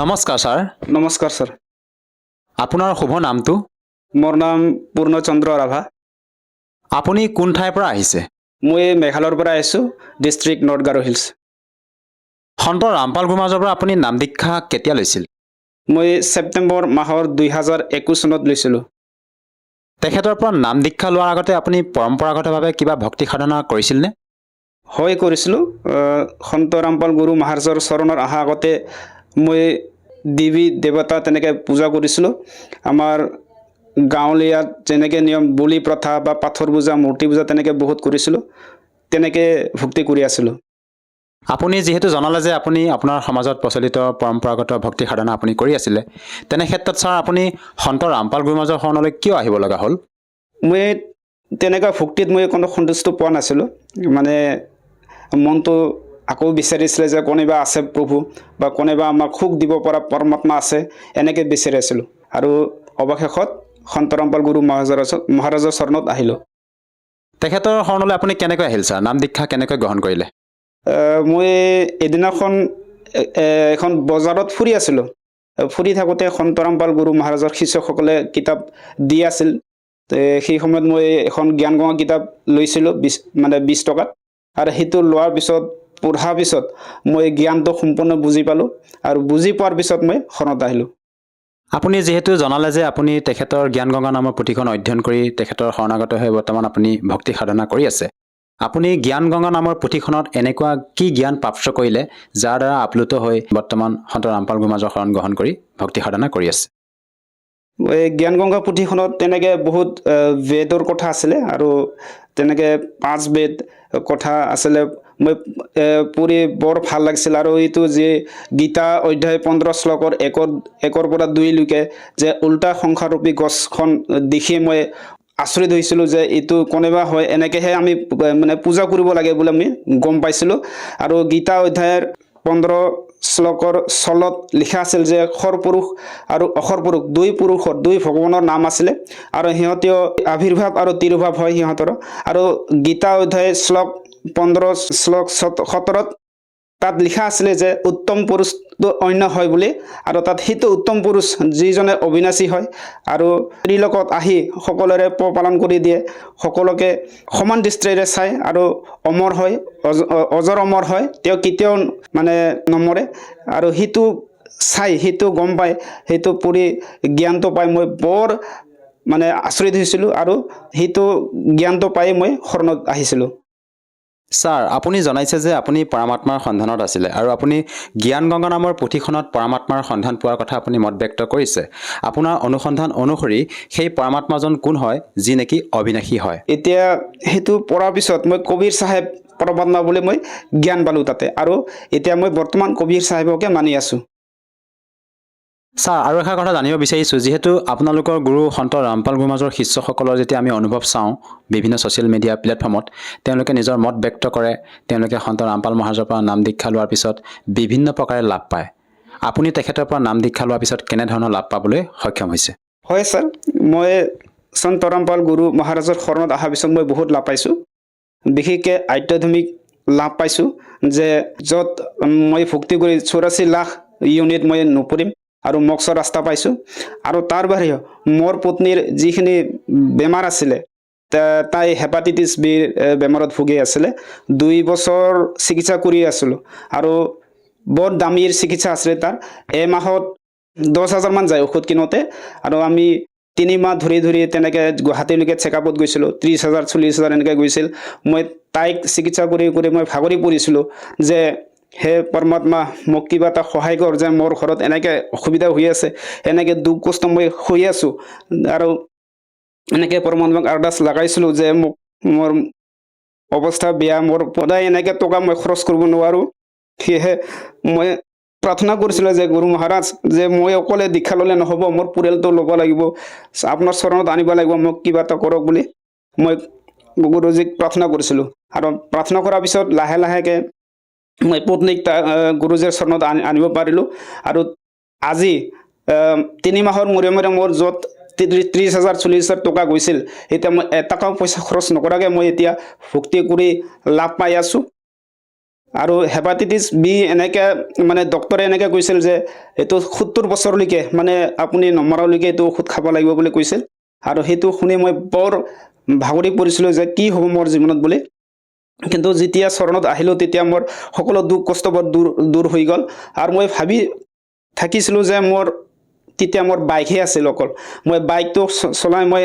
নমস্কাৰ ছাৰ। নমস্কাৰ স্যাৰ। আপোনাৰ শুভ নামটো? মোৰ নাম পূৰ্ণচন্দ্ৰ ৰাভা। আপুনি কোন ঠাইৰ পৰা আহিছে? মই মেঘালয়ৰ পৰা আহিছোঁ, ডিষ্ট্ৰিক্ট নৰ্থ গাৰো হিলছ। সন্ত ৰামপাল গুৰুমাজৰ পৰা আপুনি নাম দীক্ষা কেতিয়া লৈছিল? মই ছেপ্টেম্বৰ মাহৰ 2021 চনত লৈছিলোঁ। তেখেতৰ পৰা নাম দীক্ষা লোৱাৰ আগতে আপুনি পৰম্পৰাগতভাৱে কিবা ভক্তি সাধনা কৰিছিলনে? হয়, কৰিছিলোঁ। সন্ত ৰামপাল গুৰু মহাৰাজৰ চৰণৰ অহা আগতে মই দেৱী দেৱতা তেনেকৈ পূজা কৰিছিলোঁ। আমাৰ গাঁৱলীয়াত যেনেকৈ নিয়ম বলি প্ৰথা বা পাথৰ পূজা, মূৰ্তি পূজা তেনেকৈ বহুত কৰিছিলোঁ। তেনেকৈ ভক্তি কৰি আছিলোঁ। আপুনি যিহেতু জনালে যে আপুনি আপোনাৰ সমাজত প্ৰচলিত পৰম্পৰাগত ভক্তি সাধনা আপুনি কৰি আছিলে, তেনে ক্ষেত্ৰত ছাৰ আপুনি সন্ত ৰামপাল গুৰুমাজৰ শৰণলৈ কিয় আহিব লগা হ'ল? মই তেনেকুৱা ভক্তিত মই কোনো সন্তুষ্ট পোৱা নাছিলোঁ। মানে মনটো আকৌ বিচাৰিছিলে যে কোনোবা আছে প্ৰভু বা কোনোবা আমাক সুখ দিব পৰা পৰমাত্মা আছে, এনেকৈ বিচাৰি আছিলোঁ। আৰু অৱশেষত সন্ত ৰামপাল গুৰু মহাৰাজৰ চৰণত আহিলোঁ। তেখেতৰ শৰণলৈ আপুনি কেনেকৈ আহিল ছাৰ? নাম দীক্ষা কেনেকৈ গ্ৰহণ কৰিলে? মই এদিনাখন এখন বজাৰত ফুৰি আছিলোঁ। ফুৰি থাকোঁতে সন্ত ৰামপাল গুৰু মহাৰাজৰ শিষ্যসকলে কিতাপ দি আছিল। সেই সময়ত মই এখন জ্ঞান গঙা কিতাপ লৈছিলোঁ 20 টকাত। আৰু সেইটো লোৱাৰ পিছত পঢ়াৰ পিছত মই জ্ঞানটো সম্পূৰ্ণ বুজি পালোঁ। আৰু বুজি পোৱাৰ পিছত মই শৰণত আহিলোঁ। আপুনি যিহেতু জনালে যে আপুনি তেখেতৰ জ্ঞান গংগা নামৰ পুথিখন অধ্যয়ন কৰি তেখেতৰ শৰণাগত হৈ বৰ্তমান আপুনি ভক্তি সাধনা কৰি আছে। আপুনি জ্ঞান গংগা নামৰ পুথিখনত এনেকুৱা কি জ্ঞান প্ৰাপ্ত কৰিলে যাৰ দ্বাৰা আপ্লুত হৈ বৰ্তমান সন্ত ৰামপাল গুৰুমাজৰ শৰণ গ্ৰহণ কৰি ভক্তি সাধনা কৰি আছে? এই জ্ঞান গংগা পুথিখনত তেনেকৈ বহুত বেদৰ কথা আছিলে আৰু তেনেকৈ 5 বেদ কথা আছিলে। মই পঢ়ি বৰ ভাল লাগিছিল। আৰু এইটো যে গীতা অধ্যায় 15 শ্লোকৰ 1 পৰা 2 লৈকে যে উল্টা সংসাৰৰূপী গছখন দেখি মই আচৰিত হৈছিলোঁ যে এইটো কোনোবা হয়, এনেকৈহে আমি মানে পূজা কৰিব লাগে বুলি আমি গম পাইছিলোঁ। আৰু গীতা অধ্যায়ৰ 15 শ্লোকৰ 16ত লিখা আছিল যে সৰপুৰুষ আৰু অসৰপুৰুষ দুই ভগৱানৰ নাম আছিলে। আৰু সিহঁতেও আবিৰ্ভাৱ আৰু তিৰুভাৱ হয় সিহঁতৰ। আৰু গীতা অধ্যায় শ্লোক 15 শ্লোক 17ত তাত লিখা আছিলে যে উত্তম পুৰুষটো অন্য হয় বুলি। আৰু তাত সেইটো উত্তম পুৰুষ যিজনে অবিনাশী হয় আৰু ত্ৰিলোকত আহি সকলোৰে পালন কৰি দিয়ে, সকলোকে সমান দৃষ্টিৰে চায় আৰু অমৰ হয়, অজৰ অমৰ হয়। তেওঁ কেতিয়াও মানে নমৰে। আৰু সেইটো চাই, সেইটো গম পাই, সেইটো পঢ়ি জ্ঞানটো পাই মই বৰ মানে আচৰিত হৈছিলোঁ। আৰু সেইটো জ্ঞানটো পাই মই শৰণত আহিছিলোঁ। ছাৰ, আপুনি জনাইছে যে আপুনি পৰমাত্মাৰ সন্ধানত আছিলে আৰু আপুনি জ্ঞান গংগা নামৰ পুথিখনত পৰমাত্মাৰ সন্ধান পোৱাৰ কথা আপুনি মত ব্যক্ত কৰিছে। আপোনাৰ অনুসন্ধান অনুসৰি সেই পৰমাত্মাজন কোন হয় যি নেকি অবিনাশী হয়? এতিয়া সেইটো পঢ়াৰ পিছত মই কবিৰ চাহেব পৰমাত্মা বুলি মই জ্ঞান পালোঁ তাতে। আৰু এতিয়া মই বৰ্তমান কবিৰ চাহেবকে মানি আছোঁ। ছাৰ, আৰু এটা কথা জানিব বিচাৰিছোঁ, যিহেতু আপোনালোকৰ গুৰু সন্ত ৰামপাল গুৰুমাজৰ শিষ্যসকলৰ যেতিয়া আমি অনুভৱ চাওঁ বিভিন্ন ছ'চিয়েল মিডিয়া প্লেটফৰ্মত, তেওঁলোকে নিজৰ মত ব্যক্ত কৰে। তেওঁলোকে সন্ত ৰামপাল মহাৰাজৰ পৰা নাম দীক্ষা লোৱাৰ পিছত বিভিন্ন প্ৰকাৰে লাভ পায়। আপুনি তেখেতৰ পৰা নাম দীক্ষা লোৱাৰ পিছত কেনেধৰণৰ লাভ পাবলৈ সক্ষম হৈছে? হয় ছাৰ, মই সন্ত ৰামপাল গুৰু মহাৰাজৰ শৰণত অহাৰ পিছত মই বহুত লাভ পাইছোঁ। বিশেষকৈ আধ্যাত্মিক লাভ পাইছোঁ যে য'ত মই ভক্তি কৰি 84 লাখ ইউনিট মই নপৰিম আৰু মোক্ষৰ ৰাস্তা পাইছোঁ। আৰু তাৰ বাহিৰেও মোৰ পত্নীৰ যিখিনি বেমাৰ আছিলে, তাই হেপাটাইটিছ বি বেমাৰত ভুগি আছিলে। 2 বছৰ চিকিৎসা কৰি আছিলোঁ। আৰু বৰ দামীৰ চিকিৎসা আছিলে তাৰ। এমাহত 10,000 মান যায় ঔষধ কিনোতে। আৰু আমি 3 মাহ ধৰি তেনেকৈ গুৱাহাটীলৈকে চেকআপত গৈছিলোঁ। 30,000 40,000 এনেকৈ গৈছিল। মই তাইক চিকিৎসা কৰি মই ভাগৰি পৰিছিলোঁ যে হে পৰমাত্মা, মোক কিবা এটা সহায় কৰ, যে মোৰ ঘৰত এনেকৈ অসুবিধা হৈ আছে, এনেকৈ দুখ কষ্ট মই হৈ আছোঁ। আৰু এনেকৈ পৰমাত্মাক আৰদাস লগাইছিলোঁ যে মোৰ অৱস্থা বেয়া, মোৰ সদায় এনেকৈ টকা মই খৰচ কৰিব নোৱাৰোঁ। সেয়েহে মই প্ৰাৰ্থনা কৰিছিলোঁ যে গুৰু মহাৰাজ, যে মই অকলে দীক্ষা ল'লে নহ'ব, মোৰ পৰিয়ালটো ল'ব লাগিব, আপোনাৰ চৰণত আনিব লাগিব, মোক কিবা এটা কৰক বুলি মই গুৰুজীক প্ৰাৰ্থনা কৰিছিলোঁ। আৰু প্ৰাৰ্থনা কৰাৰ পিছত লাহে লাহেকৈ মই পত্নীক গুৰুজীৰ চৰণত আনিব পাৰিলোঁ। আৰু আজি 3 মাহৰ মূৰে মূৰে মোৰ য'ত 30,000 40,000 টকা গৈছিল, এতিয়া মই এটকাও পইচা খৰচ নকৰাকৈ মই এতিয়া ভক্তি কৰি লাভ পাই আছোঁ। আৰু হেপাটাইটিছ বি এনেকৈ মানে ডক্টৰে এনেকৈ কৈছিল যে এইটো 70 বছৰলৈকে মানে আপুনি নমৰালৈকে এইটো ঔষধ খাব লাগিব বুলি কৈছিল। আৰু সেইটো শুনি মই বৰ ভাগৰি পৰিছিলোঁ যে কি হ'ব মোৰ জীৱনত বুলি। কিন্তু যেতিয়া চৰণত আহিলোঁ তেতিয়া মোৰ সকলো দুখ কষ্টবোৰ দূৰ হৈ গ'ল। আৰু মই ভাবি থাকিছিলোঁ যে তেতিয়া মোৰ বাইকহে আছিল অকল। মই বাইকটো চলাই মই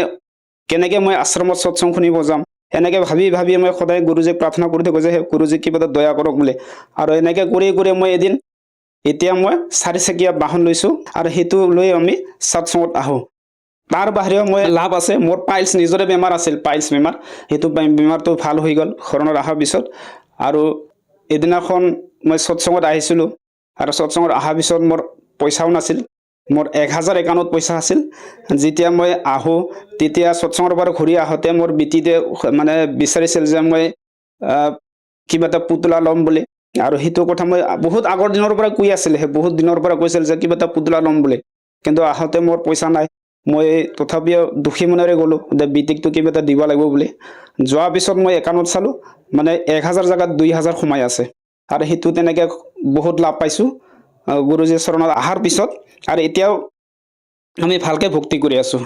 কেনেকৈ মই আশ্ৰমত সৎসং শুনিব যাম, এনেকৈ ভাবি মই সদায় গুৰুজীক প্ৰাৰ্থনা কৰি থাকোঁ যে গুৰুজীক কিবা এটা দয়া কৰক বুলি। আৰু এনেকৈ কৰি মই এদিন এতিয়া মই 4 চকীয়া বাহন লৈছোঁ আৰু সেইটো লৈ আমি সৎসংগত আহোঁ। তাৰ বাহিৰেও মই লাভ আছে, মোৰ পাইলছ নিজৰে বেমাৰ আছিল, পাইলছ বেমাৰ। সেইটো বেমাৰটো ভাল হৈ গ'ল শৰণত অহাৰ পিছত। আৰু এদিনাখন মই সৎসংগত আহিছিলোঁ আৰু সৎসংগত অহাৰ পিছত মোৰ পইচাও নাছিল, মোৰ 1000 একাউণ্টত পইচা আছিল। যেতিয়া মই আহোঁ তেতিয়া সৎসংগৰ পৰা ঘূৰি আহোঁতে মোৰ বিটিতে মানে বিচাৰিছিল যে মই কিবা এটা পুতলা ল'ম বুলি। আৰু সেইটো কথা মই বহুত আগৰ দিনৰ পৰা কৈ আছিল, বহুত দিনৰ পৰা কৈছিল যে কিবা এটা পুতলা ল'ম বুলি। কিন্তু আহোঁতে মোৰ পইচা নাই। মই তথাপিও দুখী মনেৰে গ'লোঁ যে বিটিকটো কিবা এটা দিব লাগিব বুলি। যোৱাৰ পিছত মই একাউণ্টত চালোঁ, মানে 1000 জেগাত 2000 সোমাই আছে। আৰু সেইটো তেনেকৈ বহুত লাভ পাইছোঁ গুৰুজীৰ চৰণত অহাৰ পিছত। আৰু এতিয়াও আমি ভালকৈ ভক্তি কৰি আছোঁ।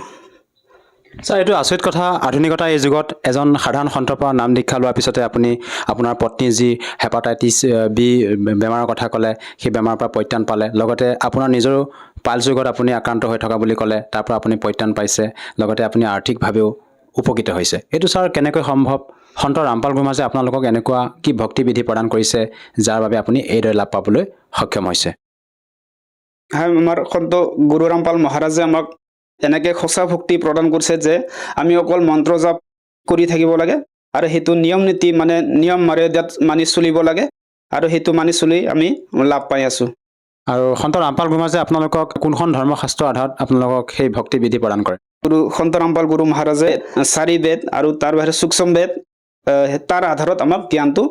ছাৰ, এইটো আচৰিত কথা। আধুনিকতাৰ এই যুগত এজন সাধাৰণ সন্তৰ পৰা নাম দীক্ষা লোৱাৰ পিছতে আপুনি আপোনাৰ পত্নী যি হেপাটাইটিছ বি বেমাৰৰ কথা ক'লে, সেই বেমাৰৰ পৰা পৰিত্ৰাণ পালে। লগতে আপোনাৰ নিজৰো পাইলছ ৰোগত আপুনি আক্ৰান্ত হৈ থকা বুলি ক'লে, তাৰ পৰা আপুনি পৰিত্ৰাণ পাইছে। লগতে আপুনি আৰ্থিকভাৱেও উপকৃত হৈছে। এইটো ছাৰ কেনেকৈ সম্ভৱ? সন্ত ৰামপাল গুৰুমাজে আপোনালোকক এনেকুৱা কি ভক্তিবিধি প্ৰদান কৰিছে যাৰ বাবে আপুনি এইদৰে লাভ পাবলৈ সক্ষম হৈছে? আমাৰ সন্ত গুৰু ৰামপাল মহাৰাজে আমাক এনেকৈ সঁচা ভক্তি প্ৰদান কৰিছে যে আমি অকল মন্ত্ৰ জাপ কৰি থাকিব লাগে আৰু সেইটো নিয়ম নীতি মানে নিয়ম মৰ্যাদাত মানি চলিব লাগে। আৰু সেইটো মানি চলি আমি লাভ পাই আছোঁ। আৰু সন্ত ৰামপাল গুৰুমাজে আপোনালোকক কোনখন ধৰ্মশাস্ত্ৰৰ আধাৰত আপোনালোকক সেই ভক্তিবিধি প্ৰদান কৰে? সন্ত ৰামপাল গুৰু মহাৰাজে 4 বেদ আৰু তাৰ বাহিৰে সূক্ষ্ম বেদ তাৰ আধাৰত আমাক জ্ঞানটো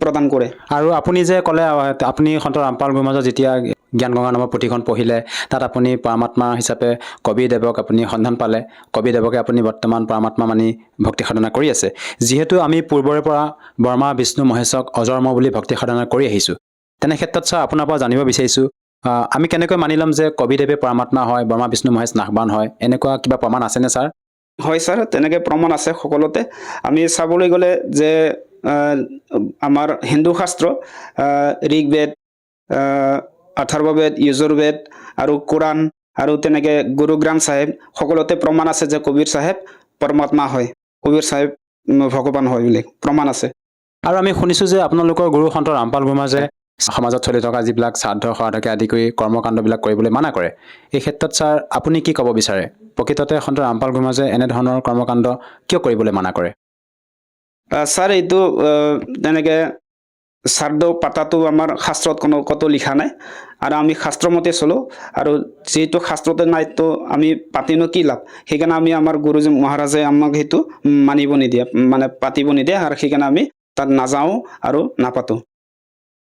প্ৰদান কৰে। আৰু আপুনি যে ক'লে আপুনি সন্ত ৰামপাল গুৰুমাজৰ যেতিয়া জ্ঞান গংগা নামৰ পুথিখন পঢ়িলে, তাত আপুনি পৰমাত্মা হিচাপে কবিৰদেৱক আপুনি সন্ধান পালে। কবিৰদেৱকে আপুনি বৰ্তমান পৰমাত্মা মানি ভক্তি সাধনা কৰি আছে। যিহেতু আমি পূৰ্বৰে পৰা ব্ৰহ্মা বিষ্ণু মহেশক অজন্ম বুলি ভক্তি সাধনা কৰি আহিছোঁ, তেনে ক্ষেত্ৰত ছাৰ আপোনাৰ পৰা জানিব বিচাৰিছোঁ, আমি কেনেকৈ মানি ল'ম যে কবিৰদেৱে পৰমাত্মা হয়, ব্ৰহ্মা বিষ্ণু মহেশ নাশবান হয়? এনেকুৱা কিবা প্ৰমাণ আছেনে ছাৰ? হয় ছাৰ, তেনেকৈ প্ৰমাণ আছে সকলোতে। আমি চাবলৈ গ'লে যে আমাৰ হিন্দু শাস্ত্ৰ ঋগ্বেদ, অথৰ্ববেদ, যজুৰ্বেদ আৰু কোৰাণ আৰু তেনেকৈ গুৰু গ্ৰন্থ চাহেব সকলোতে প্ৰমাণ আছে যে কবিৰ চাহেব পৰমাত্মা হয়, কবিৰ চাহেব ভগৱান হয় বুলি প্ৰমাণ আছে। আৰু আমি শুনিছোঁ যে আপোনালোকৰ গুৰু সন্ত ৰামপাল গুৰুমাজে সমাজত চলি থকা যিবিলাক শ্ৰাদ্ধ শ্ৰাদ্ধকে আদি কৰি কৰ্মকাণ্ডবিলাক কৰিবলৈ মানা কৰে। এই ক্ষেত্ৰত ছাৰ আপুনি কি ক'ব বিচাৰে? প্ৰকৃততে সন্ত ৰামপাল গুৰুমাজে এনেধৰণৰ কৰ্মকাণ্ড কিয় কৰিবলৈ মানা কৰে? ছাৰ, এইটো তেনেকৈ শ্ৰাদ্ধ পাতাটো আমাৰ শাস্ত্ৰত ক'তো লিখা নাই। আৰু আমি শাস্ত্ৰমতে চলোঁ। আৰু যিহেতু শাস্ত্ৰতে নাই তো আমি পাতিনো কি লাভ? সেইকাৰণে আমি আমাৰ গুৰুজী মহাৰাজে আমাক সেইটো মানিব নিদিয়ে, মানে পাতিব নিদিয়ে। আৰু সেইকাৰণে আমি তাত নাযাওঁ আৰু নাপাতোঁ।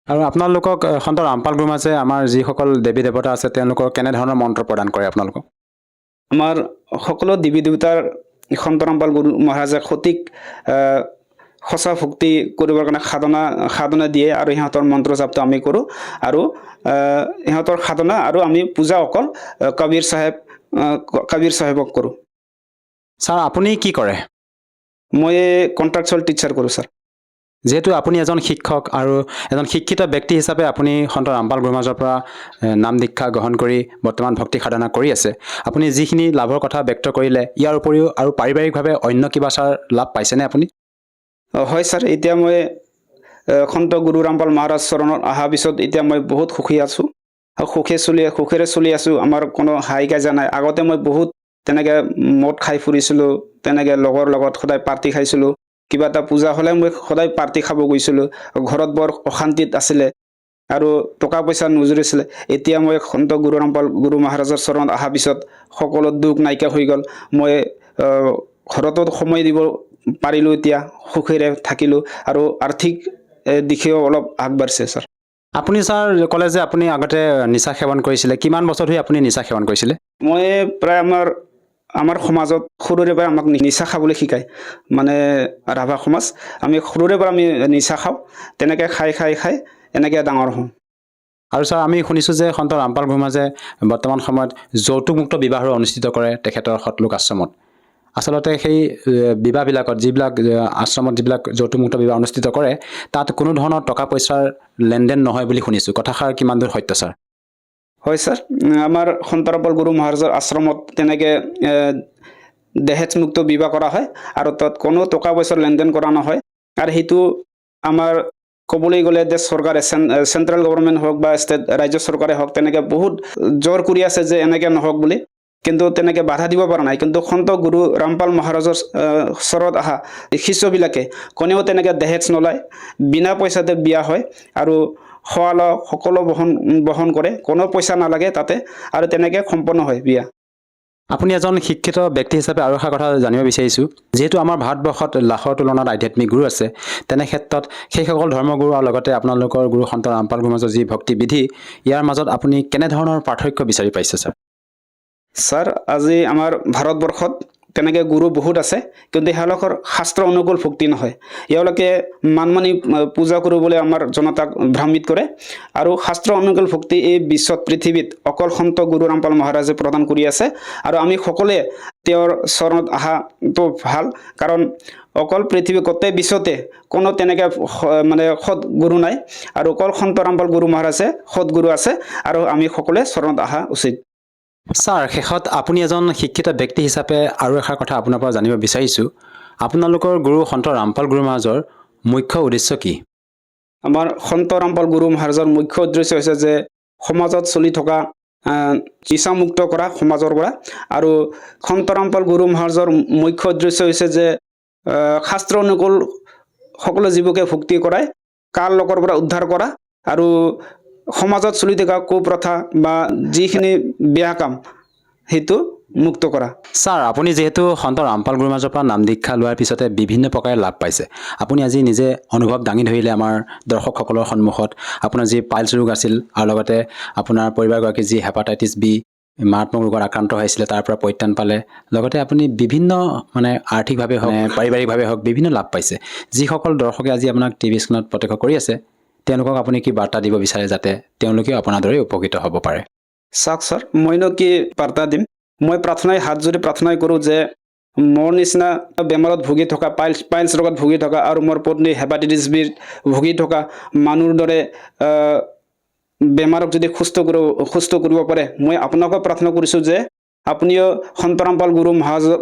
আৰু আপোনালোকক সন্ত ৰামপাল গুৰুমাজে আমাৰ যিসকল দেৱী দেৱতা আছে তেওঁলোকৰ কেনেধৰণৰ মন্ত্ৰ প্ৰদান কৰে আপোনালোকক? আমাৰ সকলো দেৱী দেৱতাৰ সন্ত ৰামপাল গুৰু মহাৰাজে সঠিক সঁচা ভক্তি কৰিবৰ কাৰণে সাধনা দিয়ে। আৰু সিহঁতৰ মন্ত্ৰ জাপটো আমি কৰোঁ। আৰু সিহঁতৰ সাধনা আৰু আমি পূজা অকল কবিৰ চাহেবক কৰোঁ। ছাৰ, আপুনি কি কৰে? মই কণ্ট্ৰাকচুৱেল টিচাৰ কৰোঁ ছাৰ। যিহেতু আপুনি এজন শিক্ষক আৰু এজন শিক্ষিত ব্যক্তি হিচাপে আপুনি সন্ত ৰামপাল গুৰুমাজৰ পৰা নাম দীক্ষা গ্ৰহণ কৰি বৰ্তমান ভক্তি সাধনা কৰি আছে, আপুনি যিখিনি লাভৰ কথা ব্যক্ত কৰিলে, ইয়াৰ উপৰিও আৰু পাৰিবাৰিকভাৱে অন্য কিবা ছাৰ লাভ পাইছেনে আপুনি? হয় ছাৰ, এতিয়া মই সন্ত গুৰু ৰামপাল মহাৰাজ চৰণত অহাৰ পিছত এতিয়া মই বহুত সুখী আছোঁ। আৰু সুখেৰে চলি আছোঁ। আমাৰ কোনো হাই কাজিয়া নাই। আগতে মই বহুত তেনেকৈ মদ খাই ফুৰিছিলোঁ, তেনেকৈ লগৰ লগত সদায় পাৰ্টি খাইছিলোঁ। কিবা এটা পূজা হ'লে মই সদায় পাৰ্টি খাব গৈছিলোঁ। ঘৰত বৰ অশান্তিত আছিলে আৰু টকা পইচা নুজুৰিছিলে। এতিয়া মই সন্ত গুৰু ৰামপাল গুৰু মহাৰাজৰ চৰণত অহাৰ পিছত সকলো দুখ নাইকিয়া হৈ গ'ল। মই ঘৰতো সময় দিব পাৰিলোঁ, এতিয়া সুখেৰে থাকিলোঁ। আৰু আৰ্থিক দিশেও অলপ আগবাঢ়িছে ছাৰ। আপুনি ছাৰ ক'লে যে আপুনি আগতে নিচা সেৱন কৰিছিলে। কিমান বছৰ ধৰি আপুনি নিচা সেৱন কৰিছিলে? মই প্ৰায় আমাৰ আমাৰ সমাজত সৰুৰে পৰা আমাক নিচা খাবলৈ শিকায় মানে ৰাভা সমাজ আমি সৰুৰে পৰা আমি নিচা খাওঁ তেনেকৈ খাই এনেকৈ ডাঙৰ হওঁ আৰু ছাৰ আমি শুনিছোঁ যে সন্ত ৰামপাল গুৰুমাজে বৰ্তমান সময়ত যৌতুকমুক্ত বিবাহৰো অনুষ্ঠিত কৰে তেখেতৰ সতলোক আশ্ৰমত আচলতে সেই বিবাহবিলাকত যিবিলাক আশ্ৰমত যিবিলাক যৌতুকমুক্ত বিবাহ অনুষ্ঠিত কৰে তাত কোনো ধৰণৰ টকা পইচাৰ লেনদেন নহয় বুলি শুনিছোঁ কথাষাৰ কিমান দূৰ সত্য ছাৰ হয় ছাৰ আমাৰ সন্ত ৰামপাল গুৰু মহাৰাজৰ আশ্ৰমত তেনেকৈ দহেজমুক্ত বিবাহ কৰা হয় আৰু তাত কোনো টকা পইচাৰ লেনদেন কৰা নহয় আৰু সেইটো আমাৰ ক'বলৈ গ'লে যে চৰকাৰে চেণ্ট্ৰেল গভৰ্ণমেণ্ট হওক বা ষ্টেট ৰাজ্য চৰকাৰে হওক তেনেকৈ বহুত জোৰ কৰি আছে যে এনেকৈ নহওক বুলি কিন্তু তেনেকৈ বাধা দিব পৰা নাই কিন্তু সন্ত গুৰু ৰামপাল মহাৰাজৰ ওচৰত অহা শিষ্যবিলাকে কোনেও তেনেকৈ দহেজ নলয় বিনা পইচাতে বিয়া হয় আৰু খোৱা লোৱা সকলো বহন কৰে কোনো পইচা নালাগে তাতে আৰু তেনেকৈ সম্পন্ন হয় বিয়া আপুনি এজন শিক্ষিত ব্যক্তি হিচাপে আৰু এটা কথা জানিব বিচাৰিছোঁ যিহেতু আমাৰ ভাৰতবৰ্ষত লাখৰ তুলনাত আধ্যাত্মিক গুৰু আছে তেনে ক্ষেত্ৰত সেইসকল ধৰ্মগুৰু আৰু লগতে আপোনালোকৰ গুৰু সন্ত ৰামপাল গুৰুমাজৰ যি ভক্তি বিধি ইয়াৰ মাজত আপুনি কেনেধৰণৰ পাৰ্থক্য বিচাৰি পাইছে ছাৰ ছাৰ আজি আমাৰ ভাৰতবৰ্ষত তেনেকৈ গুৰু বহুত আছে কিন্তু তেওঁলোকৰ শাস্ত্ৰ অনুকূল ভক্তি নহয় এওঁলোকে মানি পূজা কৰিবলৈ আমাৰ জনতাক ভ্ৰমিত কৰে আৰু শাস্ত্ৰ অনুকূল ভক্তি এই বিশ্বত পৃথিৱীত অকল সন্ত গুৰু ৰামপাল মহাৰাজে প্ৰদান কৰি আছে আৰু আমি সকলোৱে তেওঁৰ চৰণত অহাটো ভাল কাৰণ অকল পৃথিৱী গোটেই বিশ্বতে কোনো তেনেকৈ মানে সৎ গুৰু নাই আৰু অকল সন্ত ৰামপাল গুৰু মহাৰাজে সৎ গুৰু আছে আৰু আমি সকলোৱে চৰণত অহা উচিত ছাৰ শেষত আপুনি এজন শিক্ষিত ব্যক্তি হিচাপে আৰু এষাৰ কথা আপোনাৰ পৰা জানিব বিচাৰিছোঁ আপোনালোকৰ গুৰু সন্ত ৰামপাল গুৰু মহাৰাজৰ মুখ্য উদ্দেশ্য কি আমাৰ সন্ত ৰামপাল গুৰু মহাৰাজৰ মুখ্য উদ্দেশ্য হৈছে যে সমাজত চলি থকা নিচামুক্ত কৰা সমাজৰ পৰা আৰু সন্ত ৰামপাল গুৰু মহাৰাজৰ মুখ্য উদ্দেশ্য হৈছে যে শাস্ত্ৰ অনুকূল সকলো জীৱকে ভক্তি কৰাই কাল লোকৰ পৰা উদ্ধাৰ কৰা আৰু সমাজত চলি থকা কুপ্ৰথা বা যিখিনি বেয়া কাম সেইটো মুক্ত কৰা ছাৰ আপুনি যিহেতু সন্ত ৰামপাল গুৰুমাজৰ পৰা নাম দীক্ষা লোৱাৰ পিছতে বিভিন্ন প্ৰকাৰে লাভ পাইছে আপুনি আজি নিজে অনুভৱ দাঙি ধৰিলে আমাৰ দৰ্শকসকলৰ সন্মুখত আপোনাৰ যি পাইলছ ৰোগ আছিল আৰু লগতে আপোনাৰ পৰিবাৰগৰাকী যি হেপাটাইটিছ বি মাৰাত্মক ৰোগত আক্ৰান্ত হৈছিলে তাৰ পৰা পৰিত্ৰাণ পালে লগতে আপুনি বিভিন্ন মানে আৰ্থিকভাৱে হওক পাৰিবাৰিকভাৱে হওক বিভিন্ন লাভ পাইছে যিসকল দৰ্শকে আজি আপোনাক টিভি স্ক্ৰীণত প্ৰত্যক্ষ কৰি আছে তেওঁলোকক আপুনি কি বাৰ্তা দিব বিচাৰে যাতে তেওঁলোকেও আপোনাৰ দৰে উপকৃত হ'ব পাৰে চাওক ছাৰ মইনো কি বাৰ্তা দিম মই প্ৰাৰ্থনাই হাত জোৰি প্ৰাৰ্থনাই কৰোঁ যে মোৰ নিচিনা বেমাৰত ভুগি থকা পাইলছ ৰোগত ভুগি থকা আৰু মোৰ পত্নী হেপাটাইটিছ বিত ভুগি থকা মানুহৰ দৰে বেমাৰক যদি সুস্থ কৰিব পাৰে মই আপোনাকো প্ৰাৰ্থনা কৰিছোঁ যে আপুনিও সন্ত ৰামপাল গুৰু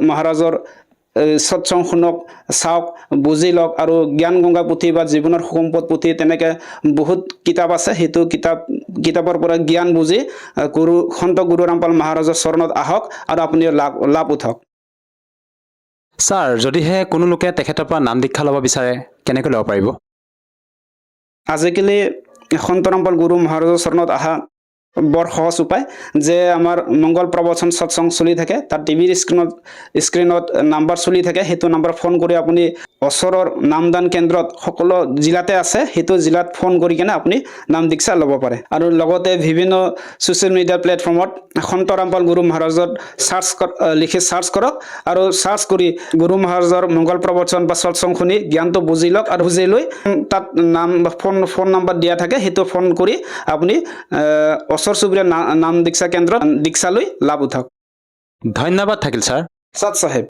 মহাৰাজৰ সৎসং শুনক চাওক বুজি লওক আৰু জ্ঞান গংগা পুথি বা জীৱনৰ সম্পদ পুথি তেনেকৈ বহুত কিতাপ আছে সেইটো কিতাপৰ পৰা জ্ঞান বুজি সন্ত গুৰু ৰামপাল মহাৰাজৰ চৰণত আহক আৰু আপুনিও লাভ উঠাওক ছাৰ যদিহে কোনো লোকে তেখেতৰ পৰা নাম দীক্ষা ল'ব বিচাৰে কেনেকৈ ল'ব পাৰিব আজিকালি সন্ত ৰামপাল গুৰু মহাৰাজৰ চৰণত অহা বৰ সহজ উপায় যে আমাৰ মংগল প্ৰবচন সৎসং চলি থাকে তাত টিভিৰ স্ক্ৰীণত নাম্বাৰ চলি থাকে সেইটো নাম্বাৰ ফোন কৰি আপুনি ওচৰৰ নামদান কেন্দ্ৰত সকলো জিলাতে আছে সেইটো জিলাত ফোন কৰি কিনে আপুনি নাম দীক্ষা ল'ব পাৰে আৰু লগতে বিভিন্ন ছ'চিয়েল মিডিয়া প্লেটফৰ্মত সন্ত ৰামপাল গুৰু মহাৰাজত লিখি চাৰ্চ কৰক আৰু চাৰ্চ কৰি গুৰু মহাৰাজৰ মংগল প্ৰবচন বা সৎসং শুনি জ্ঞানটো বুজি লওক আৰু বুজি লৈ তাত ফোন নাম্বাৰ দিয়া থাকে সেইটো ফোন কৰি আপুনি ওচৰ চুবুৰীয়া নাম দীক্ষা কেন্দ্ৰত দীক্ষা লৈ লাভ উঠাওক ধন্যবাদ থাকিল ছাৰ সৎ চাহেব